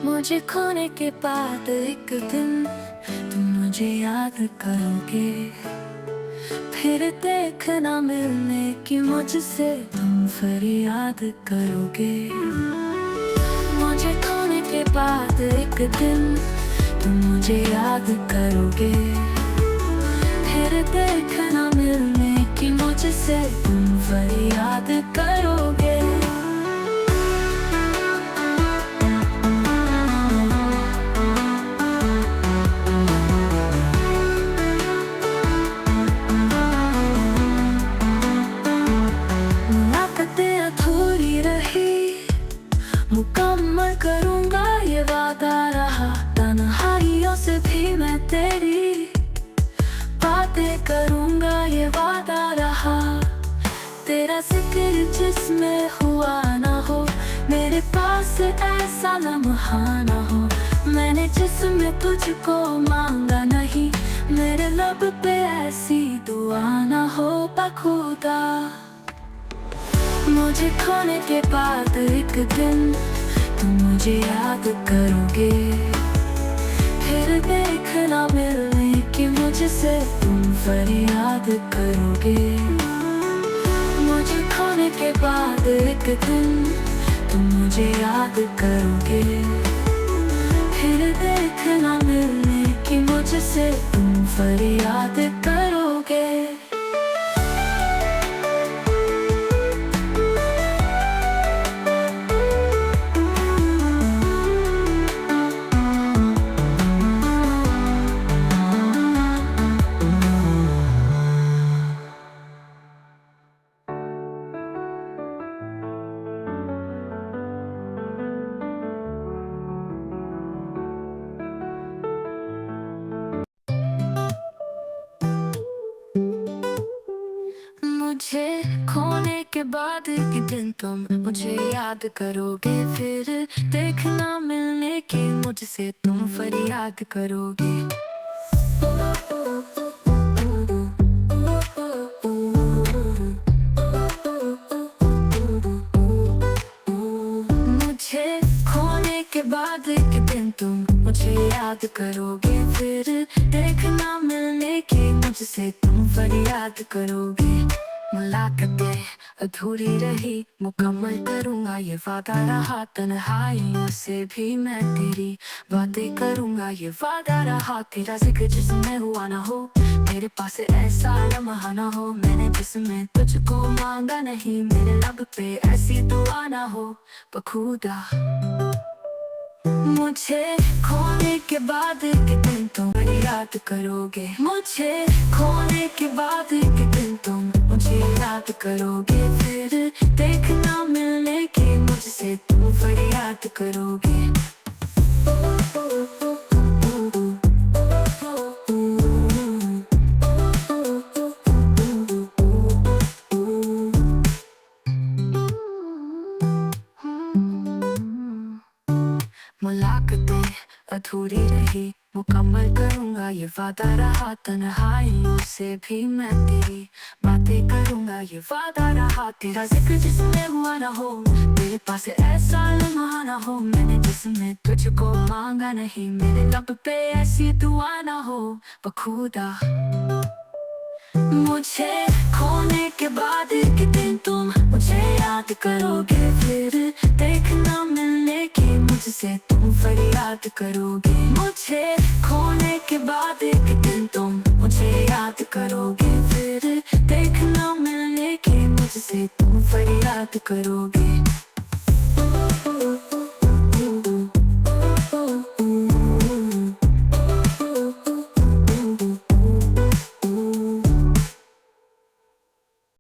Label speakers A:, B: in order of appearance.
A: मुझे खोने के बाद एक दिन तुम मुझे याद करोगे। फिर देखना मिलने की मुझसे तुम फरियाद करोगे। मुझे खोने के बाद एक दिन तुम मुझे याद करोगे। फिर देखना मिलने की मुझसे तुम फरियाद करोगे। मुलाकातें अधूरी रही, मुकम्मल करूंगा ये वादा रहा। तन्हाइयों से भी मैं तेरी बातें करूंगा ये वादा रहा। तेरा जिक्र जिसमें हुआ ना हो, मेरे पास ऐसा लम्हा ना हो। मैंने जिसमें तुझको मांगा नहीं, मेरे लब पे ऐसी दुआ ना हो बखुदा। मुझे खोने के बाद एक दिन तुम मुझे याद करोगे। फिर देखना मिलने की मुझसे तुम फरियाद करोगे। मुझे खोने के बाद एक दिन तुम मुझे याद करोगे। फिर देखना मिलने की मुझसे तुम फरियाद करोगे। मुझे खोने के बाद एक दिन तुम मुझे याद करोगे। फिर देखना मिलने की मुझसे तुम फरियाद करोगे। मुझे खोने के बाद एक दिन तुम मुझे याद करोगे। फिर देखना मिलने की मुझसे तुम फरियाद करोगे। मुलाकातें अधूरी रही, मुकम्मल करूंगा ये वादा रहा। तन्हाइयों से भी मैं तेरी बातें करूंगा ये वादा रहा। तेरा जिक्र जिसमें हुआ ना हो, मेरे पास ऐसा लम्हा ना हो। मैंने जिसमें तुझको मांगा नहीं, मेरे लब पे ऐसी दुआ ना हो बखुदा। मुझे खोने के बाद एक दिन तुम याद करोगे। मुझे खोने के बाद एक दिन तुम मुझे याद करोगे। फिर देखना मिलने की मुझसे तुम फरियाद करोगे। मुलाकातें अधूरी रही, मुकम्मल करूंगा ये वादा रहा। तन्हाइयों से भी मैं तेरी बातें करूंगा ये वादा रहा। तेरा जिक्र जिसमें हुआ ना हो, मेरे पास ऐसा लम्हा ना हो। मैंने जिसमें तुझको मांगा नहीं, मेरे लब पे ऐसी दुआ ना हो बखुदा। मुझे खोने के बाद एक दिन तुम मुझे याद करोगे। फिर देखना मिलने की मुझसे तुम फरियाद करोगे। मुझे खोने के बाद एक दिन तुम मुझे याद करोगे। फिर देखना मिलने की मुझसे तुम फरियाद करोगे।